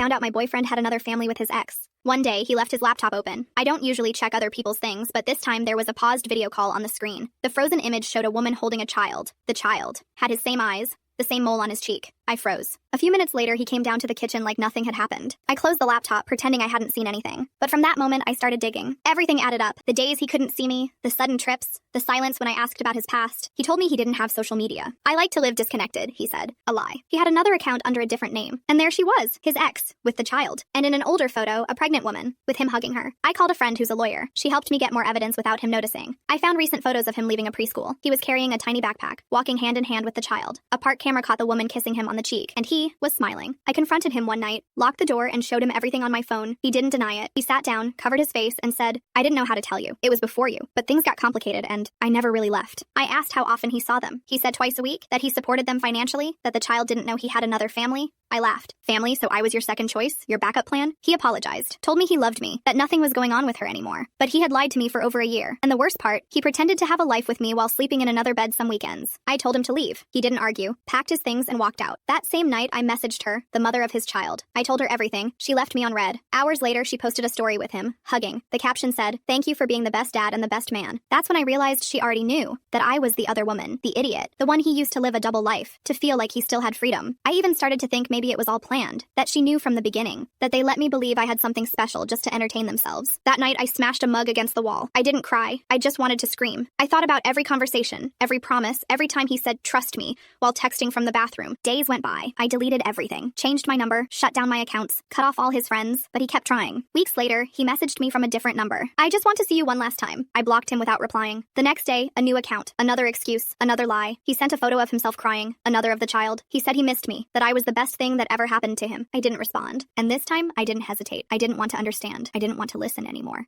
found out my boyfriend had another family with his ex. One day, he left his laptop open. I don't usually check other people's things, but this time there was a paused video call on the screen. The frozen image showed a woman holding a child. The child had his same eyes, the same mole on his cheek. I froze. A few minutes later, he came down to the kitchen like nothing had happened. I closed the laptop, pretending I hadn't seen anything. But from that moment, I started digging. Everything added up. The days he couldn't see me, the sudden trips, the silence when I asked about his past. He told me he didn't have social media. I like to live disconnected, he said. A lie. He had another account under a different name. And there she was, his ex, with the child. And in an older photo, a pregnant woman, with him hugging her. I called a friend who's a lawyer. She helped me get more evidence without him noticing. I found recent photos of him leaving a preschool. He was carrying a tiny backpack, walking hand in hand with the child. A park camera caught the woman kissing him on the cheek, and he was smiling. I confronted him one night, locked the door, and showed him everything on my phone. He didn't deny it. He sat down, covered his face, and said, "I didn't know how to tell you. It was before you. But things got complicated, and I never really left." I asked how often he saw them. He said twice a week, that he supported them financially, that the child didn't know he had another family. I laughed. Family, so I was your second choice? Your backup plan? He apologized, told me he loved me, that nothing was going on with her anymore. But he had lied to me for over a year. And the worst part, he pretended to have a life with me while sleeping in another bed some weekends. I told him to leave. He didn't argue, packed his things, and walked out. That same night, I messaged her, the mother of his child. I told her everything. She left me on red. Hours later, she posted a story with him, hugging. The caption said, "Thank you for being the best dad and the best man." That's when I realized she already knew that I was the other woman, the idiot, the one he used to live a double life, to feel like he still had freedom. I even started to think maybe it was all planned, that she knew from the beginning, that they let me believe I had something special just to entertain themselves. That night, I smashed a mug against the wall. I didn't cry. I just wanted to scream. I thought about every conversation, every promise, every time he said, "Trust me," while texting from the bathroom. Days went by. I deleted everything, changed my number, shut down my accounts, cut off all his friends, but he kept trying. Weeks later, he messaged me from a different number. "I just want to see you one last time." I blocked him without replying. The next day, a new account, another excuse, another lie. He sent a photo of himself crying, another of the child. He said he missed me, that I was the best thing that ever happened to him. I didn't respond. And this time, I didn't hesitate. I didn't want to understand. I didn't want to listen anymore.